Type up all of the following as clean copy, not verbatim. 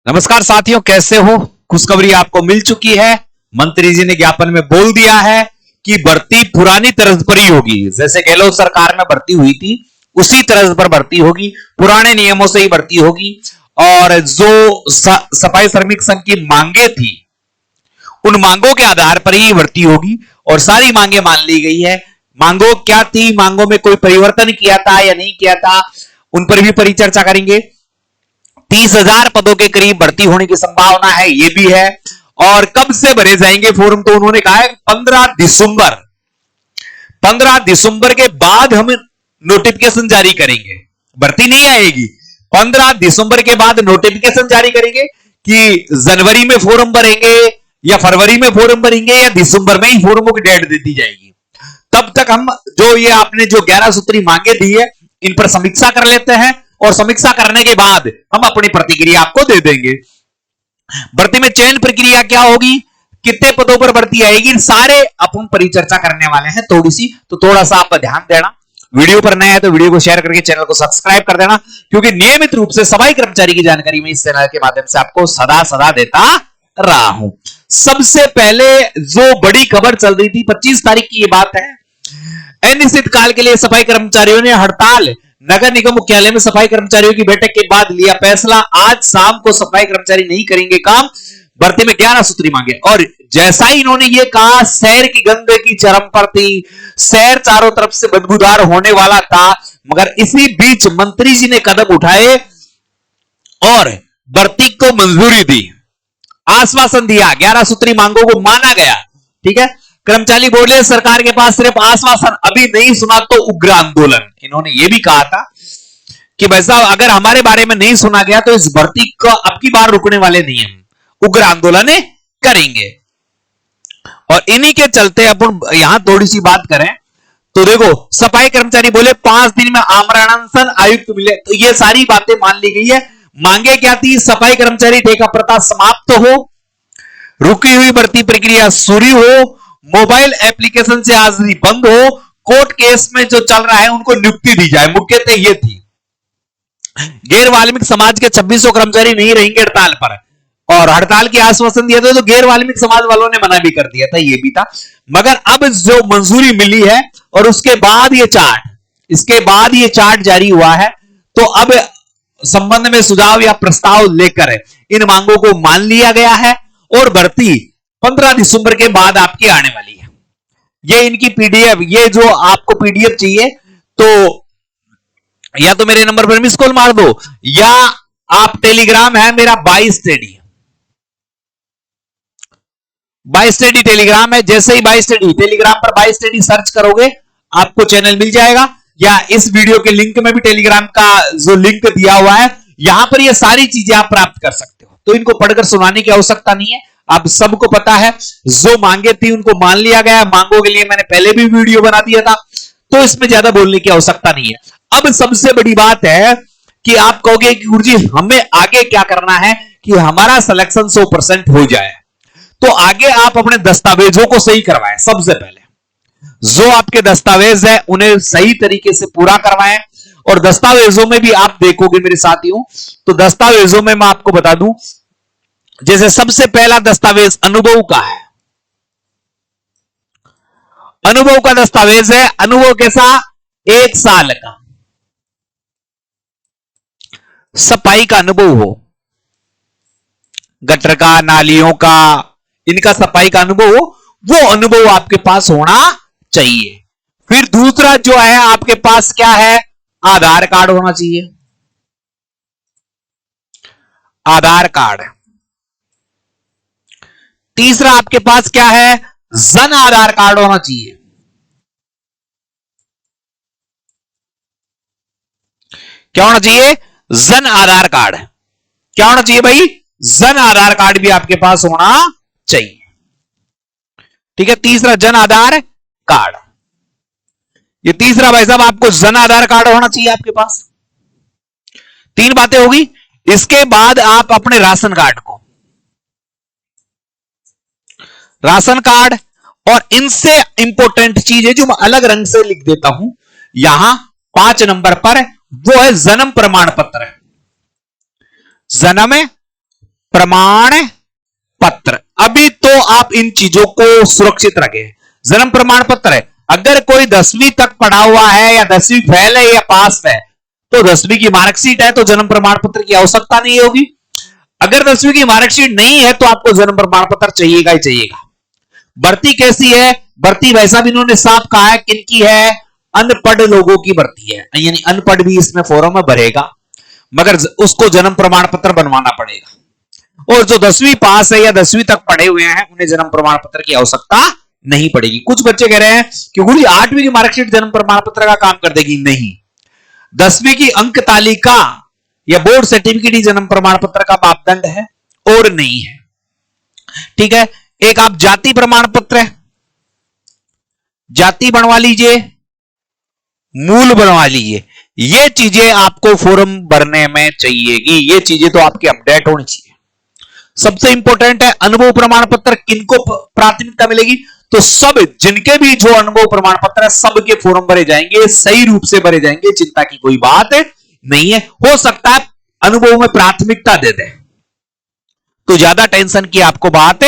नमस्कार साथियों, कैसे हो? खुशखबरी आपको मिल चुकी है। मंत्री जी ने ज्ञापन में बोल दिया है कि भर्ती पुरानी तर्ज पर ही होगी। जैसे गहलोत सरकार में भर्ती हुई थी उसी तर्ज पर भर्ती होगी, पुराने नियमों से ही भर्ती होगी। और जो सफाई श्रमिक संघ की मांगे थी उन मांगों के आधार पर ही भर्ती होगी और सारी मांगे मान ली गई है। मांगों क्या थी, मांगों में कोई परिवर्तन किया था या नहीं किया था, उन पर भी परिचर्चा करेंगे। 30,000 पदों के करीब भर्ती होने की संभावना है, ये भी है। और कब से भरे जाएंगे फॉर्म, तो उन्होंने कहा है 15 दिसंबर के बाद हम नोटिफिकेशन जारी करेंगे। भर्ती नहीं आएगी, 15 दिसंबर के बाद नोटिफिकेशन जारी करेंगे कि जनवरी में फॉर्म भरेंगे या फरवरी में फॉर्म भरेंगे या दिसंबर में ही फॉर्मों की डेट दे दी जाएगी। तब तक हम जो ये आपने जो 11 सूत्री मांगे दी है इन पर समीक्षा कर लेते हैं और समीक्षा करने के बाद हम अपनी प्रतिक्रिया आपको दे देंगे। भर्ती में चयन प्रक्रिया क्या होगी, कितने पदों पर भर्ती आएगी, सारे अपन परिचर्चा करने वाले हैं थोड़ा सा आप ध्यान देना। वीडियो पर नए हैं तो वीडियो को शेयर करके चैनल को सब्सक्राइब कर देना, क्योंकि नियमित रूप से सफाई कर्मचारी की जानकारी में इस चैनल के माध्यम से आपको सदा देता रहा हूं। सबसे पहले जो बड़ी खबर चल रही थी, 25 तारीख की ये बात है, अनिश्चित काल के लिए सफाई कर्मचारियों ने हड़ताल। नगर निगम मुख्यालय में सफाई कर्मचारियों की बैठक के बाद लिया फैसला, आज शाम को सफाई कर्मचारी नहीं करेंगे काम। भर्ती में 11 सूत्री मांगे। और जैसा ही इन्होंने ये कहा, शहर की गंदगी चरम पर थी, शहर चारों तरफ से बदबूदार होने वाला था। मगर इसी बीच मंत्री जी ने कदम उठाए और भर्ती को मंजूरी दी, आश्वासन दिया, 11 सूत्री मांगों को माना गया। ठीक है, कर्मचारी बोले सरकार के पास सिर्फ आश्वासन, अभी नहीं सुना तो उग्र आंदोलन। इन्होंने यह भी कहा था कि भाई साहब अगर हमारे बारे में नहीं सुना गया तो इस भर्ती को अब की बार रुकने वाले नहीं हम, उग्र आंदोलन करेंगे। और इन्हीं के चलते अपन यहां थोड़ी सी बात करें तो देखो, सफाई कर्मचारी बोले 5 दिन में आमरण अनशन आयुक्त मिले, तो ये सारी बातें मान ली गई है। मांगे क्या थी, सफाई कर्मचारी ठेका प्रथा समाप्त हो, रुकी हुई भर्ती प्रक्रिया शुरू हो, मोबाइल एप्लीकेशन से हाजिरी बंद हो, कोर्ट केस में जो चल रहा है उनको नियुक्ति दी जाए। मुख्यतः ये थी। गैर वाल्मीक समाज के 2600 कर्मचारी नहीं रहेंगे हड़ताल पर, और हड़ताल की आश्वासन दिया था तो गैर वाल्मीक समाज वालों ने मना भी कर दिया था, ये भी था। मगर अब जो मंजूरी मिली है और उसके बाद इसके बाद ये चार्ट जारी हुआ है, तो अब संबंध में सुझाव या प्रस्ताव लेकर इन मांगों को मान लिया गया है और भर्ती 15 दिसंबर के बाद आपकी आने वाली है। ये इनकी पीडीएफ, ये जो आपको पीडीएफ चाहिए तो या तो मेरे नंबर पर मिस कॉल मार दो, या आप टेलीग्राम है मेरा 22 टेडी टेलीग्राम है। जैसे ही 22 टेडी टेलीग्राम पर 22 टेडी सर्च करोगे आपको चैनल मिल जाएगा, या इस वीडियो के लिंक में भी टेलीग्राम का जो लिंक दिया हुआ है, यहां पर ये सारी चीजें आप प्राप्त कर सकते हो। तो इनको पढ़कर सुनाने की आवश्यकता नहीं है, आप सबको पता है जो मांगे थी उनको मान लिया गया। मांगों के लिए मैंने पहले भी वीडियो बना दिया था, तो इसमें ज्यादा बोलने की आवश्यकता नहीं है। अब सबसे बड़ी बात है कि आप कहोगे कि गुरुजी हमें आगे क्या करना है कि हमारा सिलेक्शन 100% हो जाए, तो आगे आप अपने दस्तावेजों को सही करवाएं। सबसे पहले जो आपके दस्तावेज है उन्हें सही तरीके से पूरा करवाएं। और दस्तावेजों में भी आप देखोगे मेरे साथियों, तो दस्तावेजों में मैं आपको बता दूं, जैसे सबसे पहला दस्तावेज अनुभव का है। अनुभव का दस्तावेज है। अनुभव कैसा, 1 साल का सफाई का अनुभव हो, गटर का, नालियों का, इनका सफाई का अनुभव हो, वो अनुभव आपके पास होना चाहिए। फिर दूसरा जो है आपके पास क्या है, आधार कार्ड होना चाहिए। आधार कार्ड। तीसरा आपके पास क्या है, जन आधार कार्ड होना चाहिए। क्या होना चाहिए, जन आधार कार्ड। क्या होना चाहिए भाई, जन आधार कार्ड भी आपके पास होना चाहिए। ठीक है, तीसरा जन आधार कार्ड। ये तीसरा भाई साहब आपको जन आधार कार्ड होना चाहिए आपके पास। 3 बातें होगी। इसके बाद आप अपने राशन कार्ड को, राशन कार्ड, और इनसे इंपॉर्टेंट चीज है जो मैं अलग रंग से लिख देता हूं यहां 5 नंबर पर, वो है जन्म प्रमाण पत्र। जन्म प्रमाण पत्र। अभी तो आप इन चीजों को सुरक्षित रखें। जन्म प्रमाण पत्र है, अगर कोई 10वीं तक पढ़ा हुआ है या 10वीं फेल है या पास है तो 10वीं की मार्कशीट है तो जन्म प्रमाण पत्र की आवश्यकता नहीं होगी। अगर 10वीं की मार्कशीट नहीं है तो आपको जन्म प्रमाण पत्र चाहिएगा ही चाहिएगा। भर्ती कैसी है? भर्ती वैसा भी इन्होंने साफ कहा है किनकी है, अनपढ़ लोगों की भर्ती है, यानी अनपढ़ भी इसमें फॉर्म में भरेगा मगर उसको जन्म प्रमाण पत्र बनवाना पड़ेगा। और जो 10वीं पास है या 10वीं तक पढ़े हुए हैं उन्हें जन्म प्रमाण पत्र की आवश्यकता नहीं पड़ेगी। कुछ बच्चे कह रहे हैं कि गुरु जी 8वीं की मार्कशीट जन्म प्रमाण पत्र का काम कर देगी। नहीं, 10वीं की अंक तालिका या बोर्ड सर्टिफिकेट ही जन्म प्रमाण पत्र का मापदंड है और नहीं है। ठीक है, एक आप जाति प्रमाण पत्र है, जाति बनवा लीजिए, मूल बनवा लीजिए, ये चीजें आपको फॉर्म भरने में चाहिएगी। ये चीजें तो आपकी अपडेट होनी चाहिए। सबसे इंपॉर्टेंट है अनुभव प्रमाण पत्र। किनको प्राथमिकता मिलेगी? तो सब जिनके भी जो अनुभव प्रमाण पत्र है सबके फॉर्म भरे जाएंगे, सही रूप से भरे जाएंगे, चिंता की कोई बात नहीं है। हो सकता है अनुभव में प्राथमिकता दे दे तो ज्यादा टेंशन की आपको बात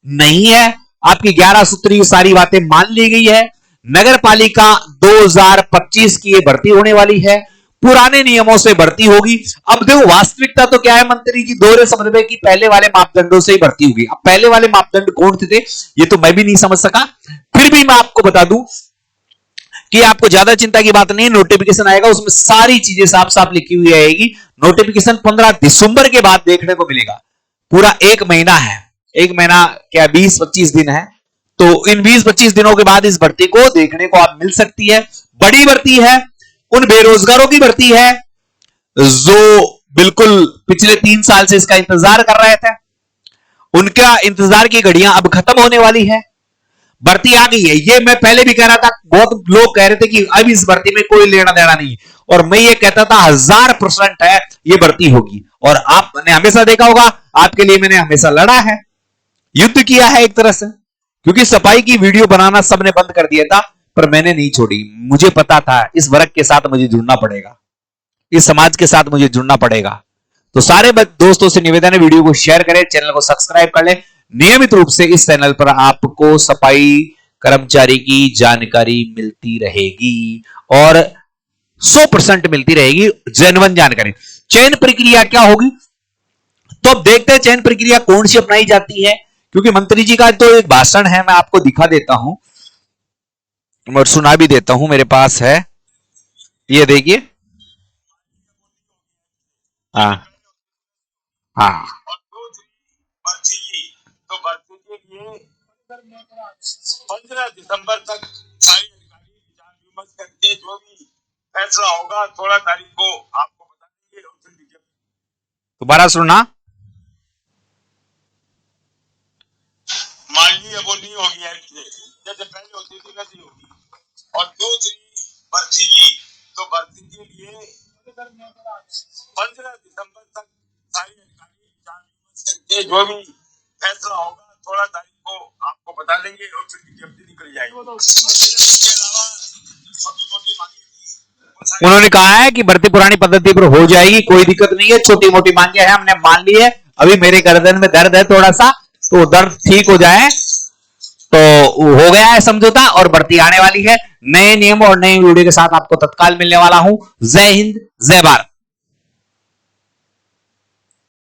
नहीं है। आपकी 11 सूत्री सारी बातें मान ली गई है। नगर पालिका 2025 की ये भर्ती होने वाली है, पुराने नियमों से भर्ती होगी। अब देखो वास्तविकता तो क्या है मंत्री जी, दोहरे समन्वय की पहले वाले मापदंडों से ही भर्ती होगी। अब पहले वाले मापदंड कौन थे ये तो मैं भी नहीं समझ सका, फिर भी मैं आपको बता दूं कि आपको ज्यादा चिंता की बात नहीं। नोटिफिकेशन आएगा उसमें सारी चीजें साफ साफ लिखी हुई आएगी। नोटिफिकेशन 15 दिसंबर के बाद देखने को मिलेगा। पूरा एक महीना है, एक महीना क्या 20-25 दिन है, तो इन 20-25 दिनों के बाद इस भर्ती को देखने को आप मिल सकती है। बड़ी भर्ती है, उन बेरोजगारों की भर्ती है जो बिल्कुल पिछले 3 साल से इसका इंतजार कर रहे थे। उनका इंतजार की घड़ियां अब खत्म होने वाली है, भर्ती आ गई है। ये मैं पहले भी कह रहा था, बहुत लोग कह रहे थे कि अब इस भर्ती में कोई लेना देना नहीं, और मैं ये कहता था 1000% है ये भर्ती होगी। और आपने हमेशा देखा होगा, आपके लिए मैंने हमेशा लड़ा है, युद्ध किया है एक तरह से, क्योंकि सफाई की वीडियो बनाना सबने बंद कर दिया था पर मैंने नहीं छोड़ी। मुझे पता था इस वर्ग के साथ मुझे जुड़ना पड़ेगा, इस समाज के साथ मुझे जुड़ना पड़ेगा। तो सारे दोस्तों से निवेदन है वीडियो को शेयर करें, चैनल को सब्सक्राइब कर लें। नियमित रूप से इस चैनल पर आपको सफाई कर्मचारी की जानकारी मिलती रहेगी और 100% मिलती रहेगी, जेन्युइन जानकारी। चयन प्रक्रिया क्या होगी तो अब देखते हैं चयन प्रक्रिया कौन सी अपनाई जाती है, क्योंकि मंत्री जी का तो एक भाषण है, मैं आपको दिखा देता हूं और सुना भी देता हूं, मेरे पास है, ये देखिए। हाँ हाँ, तो भर्ती के लिए 15 दिसंबर तक सारी अधिकारी विचार विमर्श करके जो भी फैसला होगा 16 तारीख को आपको बता देंगे। दोबारा सुनना, मान लीजिए वो नहीं होगी जैसे पहले होती थी वैसी होगी। और दूसरी भर्ती की, तो भर्ती के लिए 15 दिसंबर तक सारी अधिकारी विचार विमर्श करके जो भी फैसला होगा 16 तारीख को आपको बता देंगे और फिर विज्ञप्ति निकल जाएगी। इसके अलावा छोटी मोटी मांगे उन्होंने कहा है कि भर्ती पुरानी पद्धति पर हो जाएगी, कोई दिक्कत नहीं है। छोटी मोटी मांगे हैं हमने मान ली है, अभी मेरे गर्दन में दर्द है थोड़ा सा, तो दर्द ठीक हो जाए तो हो गया है समझौता और भर्ती आने वाली है। नए नियम और नए वीडियो के साथ आपको तत्काल मिलने वाला हूं। जय हिंद, जय भारत।